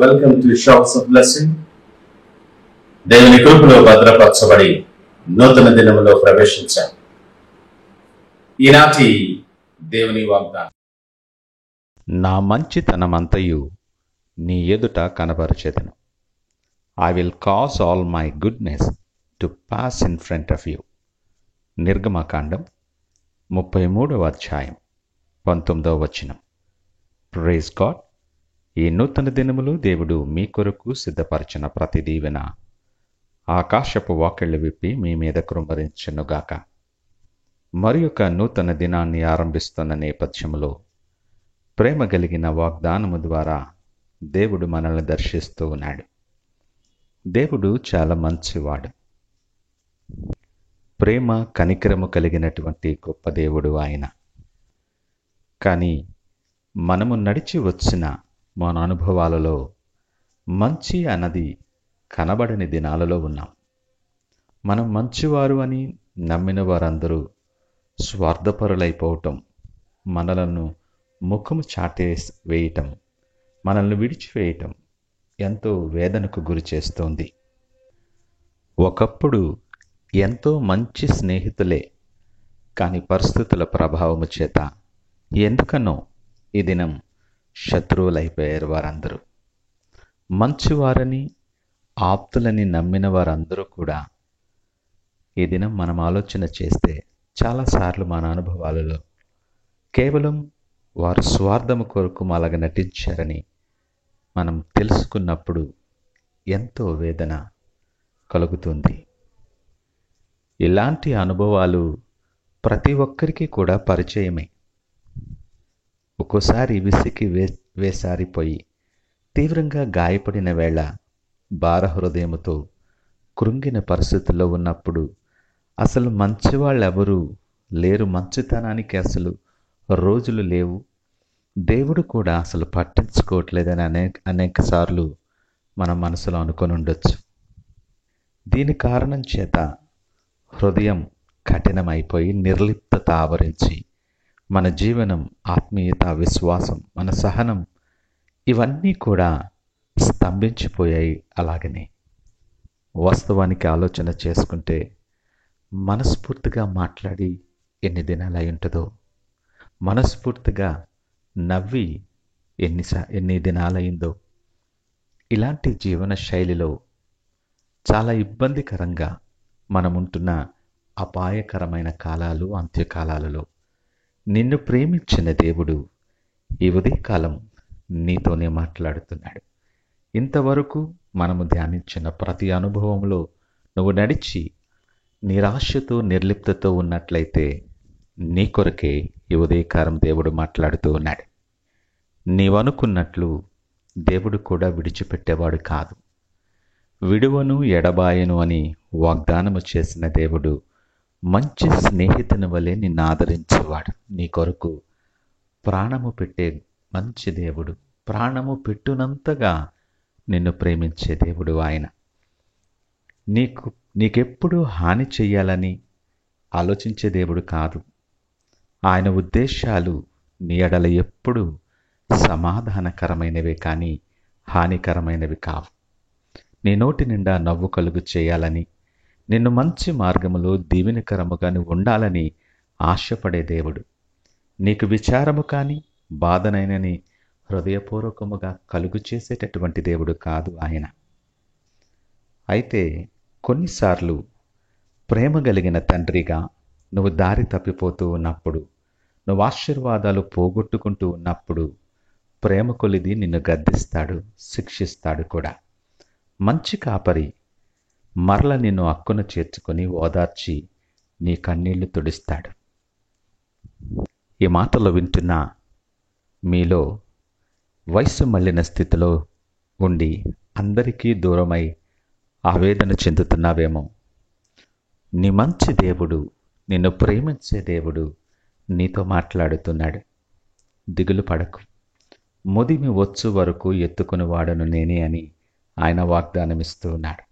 Welcome to shops of blessing. దేవుని కృపలో భద్రపరచబడి నూతన దినములో ప్రవేశించాం. ఈనాటి దేవుని వాగ్దానం, నా మంచితనమంతయు నీ ఎదుట కనపరచెదను. I will cause all my goodness to pass in front of you. నిర్గమకాండం 33వ అధ్యాయం 19వ వచనం. Praise God. ఈ నూతన దినములు దేవుడు మీ కొరకు సిద్ధపరచిన ప్రతి దీవెన ఆకాశపు వాకిళ్లు విప్పి మీ మీద కృంభరించునుగాక. మరి ఒక నూతన దినాన్ని ఆరంభిస్తున్న నేపథ్యంలో ప్రేమ కలిగిన వాగ్దానము ద్వారా దేవుడు మనల్ని దర్శిస్తూ ఉన్నాడు. దేవుడు చాలా మంచివాడు. ప్రేమ కనికరము కలిగినటువంటి గొప్ప దేవుడు ఆయన. కానీ మనము నడిచి వచ్చిన మన అనుభవాలలో మంచి అన్నది కనబడని దినాలలో ఉన్నాం. మనం మంచివారు అని నమ్మిన వారందరూ స్వార్థపరులైపోవటం, మనలను ముఖము చాటే వేయటం, మనల్ని విడిచివేయటం ఎంతో వేదనకు గురి చేస్తోంది. ఒకప్పుడు ఎంతో మంచి స్నేహితులే, కానీ పరిస్థితుల ప్రభావము చేత ఎందుకనో ఈ దినం శత్రువులైపోయారు వారందరూ. మంచివారని ఆప్తులని నమ్మిన వారందరూ కూడా ఈ దినం మనం ఆలోచన చేస్తే చాలాసార్లు మన అనుభవాలలో కేవలం వారు స్వార్థము కొరకు అలాగ నటించారని మనం తెలుసుకున్నప్పుడు ఎంతో వేదన కలుగుతుంది. ఇలాంటి అనుభవాలు ప్రతి ఒక్కరికి కూడా పరిచయమే. ఒక్కోసారి విసికి వేసారిపోయి తీవ్రంగా గాయపడిన వేళ, భార హృదయముతో కృంగిన పరిస్థితుల్లో ఉన్నప్పుడు అసలు మంచివాళ్ళెవరూ లేరు, మంచితనానికి అసలు రోజులు లేవు, దేవుడు కూడా అసలు పట్టించుకోవట్లేదని అనేక సార్లు మన మనసులో అనుకొని ఉండొచ్చు. దీని కారణం చేత హృదయం కఠినమైపోయి నిర్లిప్తత ఆవరించి మన జీవనం, ఆత్మీయత, విశ్వాసం, మన సహనం ఇవన్నీ కూడా స్తంభించిపోయాయి. అలాగనే వాస్తవానికి ఆలోచన చేసుకుంటే మనస్ఫూర్తిగా మాట్లాడి ఎన్ని దినాలు అయి ఉంటుందో, మనస్ఫూర్తిగా నవ్వి ఎన్ని దినాలయ్యిందో. ఇలాంటి జీవన శైలిలో చాలా ఇబ్బందికరంగా మనముంటున్న అపాయకరమైన కాలాలు, అంత్యకాలాలలో నిన్ను ప్రేమించిన దేవుడు ఈ ఉదయకాలం నీతోనే మాట్లాడుతున్నాడు. ఇంతవరకు మనము ధ్యానించిన ప్రతి అనుభవంలో నువ్వు నడిచి నిరాశతో, నిర్లిప్తతో ఉన్నట్లయితే నీ కొరకే ఈ ఉదయకాలం దేవుడు మాట్లాడుతూ ఉన్నాడు. నీవనుకున్నట్లు దేవుడు కూడా విడిచిపెట్టేవాడు కాదు. విడువను ఎడబాయను అని వాగ్దానము చేసిన దేవుడు మంచి స్నేహితుని వలె నిన్ను ఆదరించేవాడు. నీ కొరకు ప్రాణము పెట్టే మంచి దేవుడు, ప్రాణము పెట్టునంతగా నిన్ను ప్రేమించే దేవుడు ఆయన. నీకెప్పుడు హాని చెయ్యాలని ఆలోచించే దేవుడు కాదు. ఆయన ఉద్దేశాలు నీ ఎడల ఎప్పుడు సమాధానకరమైనవే కానీ హానికరమైనవి కావు. నీ నోటి నిండా నవ్వు కలుగు చేయాలని, నిన్ను మంచి మార్గములో దీవెనకరముగా నువ్వు ఉండాలని ఆశపడే దేవుడు. నీకు విచారము కానీ బాధనైనని హృదయపూర్వకముగా కలుగు చేసేటటువంటి దేవుడు కాదు ఆయన. అయితే కొన్నిసార్లు ప్రేమ కలిగిన తండ్రిగా నువ్వు దారి తప్పిపోతూ ఉన్నప్పుడు, నువ్వు ఆశీర్వాదాలు పోగొట్టుకుంటూ ఉన్నప్పుడు ప్రేమ కొలిది నిన్ను గద్దిస్తాడు, శిక్షిస్తాడు కూడా. మంచి కాపరి మరల నిన్ను అక్కున చేర్చుకొని ఓదార్చి నీ కన్నీళ్లు తుడిస్తాడు. ఈ మాటలు వింటున్న మీలో వయస్సు మళ్ళిన స్థితిలో ఉండి అందరికీ దూరమై ఆవేదన చెందుతున్నావేమో. నీ మంచి దేవుడు, నిన్ను ప్రేమించే దేవుడు నీతో మాట్లాడుతున్నాడు. దిగులు పడకు, ముదిమి వచ్చు వరకు ఎత్తుకుని వాడను నేనే అని ఆయన వాగ్దానం ఇస్తూ ఉన్నాడు.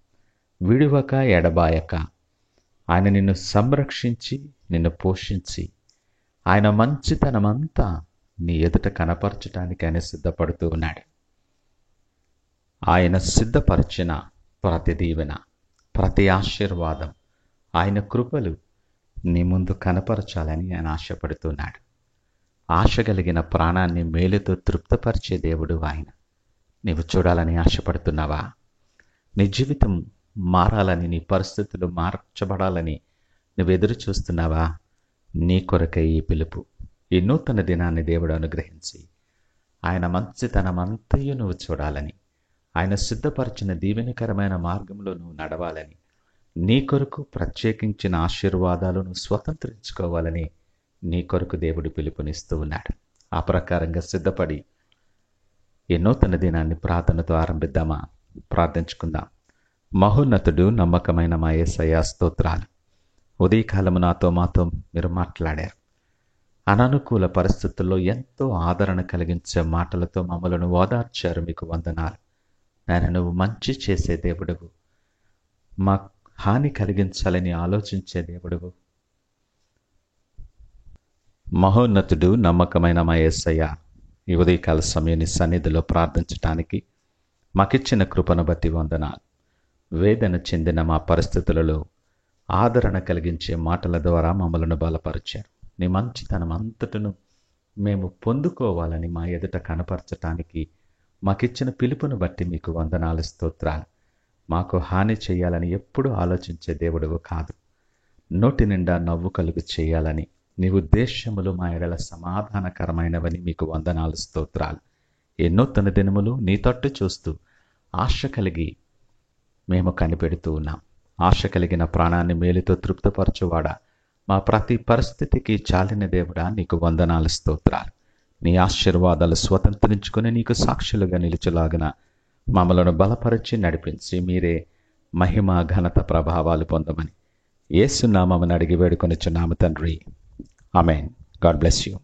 విడువక ఎడబాయక ఆయన నిన్ను సంరక్షించి నిన్ను పోషించి ఆయన మంచితనమంతా నీ ఎదుట కనపరచడానికి ఆయన సిద్ధపడుతూ ఉన్నాడు. ఆయన సిద్ధపరిచిన ప్రతి దీవెన, ప్రతి ఆశీర్వాదం, ఆయన కృపలు నీ ముందు కనపరచాలని ఆయన ఆశపడుతున్నాడు. ఆశ కలిగిన ప్రాణాన్ని మేలుతో తృప్తపరిచే దేవుడు ఆయన. నీవు చూడాలని ఆశపడుతున్నావా? నీ జీవితం మారాలని, నీ పరిస్థితులు మార్చబడాలని నువ్వు ఎదురు చూస్తున్నావా? నీ కొరకై ఈ పిలుపు. ఈ నూతన దినాన్ని దేవుడు అనుగ్రహించి ఆయన మంచితనమంతయు నువ్వు చూడాలని, ఆయన సిద్ధపరిచిన దీవెనకరమైన మార్గంలో నువ్వు నడవాలని, నీ కొరకు ప్రత్యేకించిన ఆశీర్వాదాలు నువ్వు స్వతంత్రించుకోవాలని నీ కొరకు దేవుడు పిలుపునిస్తూ ఉన్నాడు. ఆ ప్రకారంగా సిద్ధపడి ఈ నూతన దినాన్ని ప్రార్థనతో ఆరంభిద్దామా? ప్రార్థించుకుందాం. మహోన్నతుడు, నమ్మకమైన మా యేసయ్య స్తోత్రాలు. ఉదయకాలము మాతో మీరు మాట్లాడారు. అననుకూల పరిస్థితుల్లో ఎంతో ఆదరణ కలిగించే మాటలతో మమ్మలను ఓదార్చారు. మీకు వందనాలు. నాయన, నువ్వు మంచి చేసే దేవుడువు, మా హాని కలిగించాలని ఆలోచించే దేవుడువు. మహోన్నతుడు, నమ్మకమైన మా యేసయ్య, ఈ ఉదయకాల సమయాన్ని సన్నిధిలో ప్రార్థించటానికి మాకిచ్చిన కృపను బట్టి వందనాలు. వేదన చెందిన మా పరిస్థితులలో ఆదరణ కలిగించే మాటల ద్వారా మమ్మలను బలపరిచారు. నీ మంచితనం అంతటను మేము పొందుకోవాలని మా ఎదుట కనపరచటానికి మాకిచ్చిన పిలుపును బట్టి మీకు వందనాలు, స్తోత్రాలు. మాకు హాని చేయాలని ఎప్పుడూ ఆలోచించే దేవుడువు కాదు. నోటి నిండా నవ్వు కలుగు చేయాలని నీ ఉద్దేశ్యములు మా ఎడల సమాధానకరమైనవని మీకు వందనాలు, స్తోత్రాలు. ఈ నూతన దినములు నీ తట్టు చూస్తూ ఆశ కలిగి మేము కనిపెడుతూ ఉన్నాం. ఆశ కలిగిన ప్రాణాన్ని మేలుతో తృప్తిపరచువాడా, మా ప్రతి పరిస్థితికి చాలిన దేవుడా, నీకు వందనాలు, స్తోత్రాలు. నీ ఆశీర్వాదాలు స్వతంత్రించుకుని నీకు సాక్షులుగా నిలుచులాగన మమ్మలను బలపరిచి నడిపించి మీరే మహిమ, ఘనత, ప్రభావాలు పొందమని యేసు నామమున అడిగి వేడుకొనుచున్నాము తండ్రి. ఆమేన్. God bless you.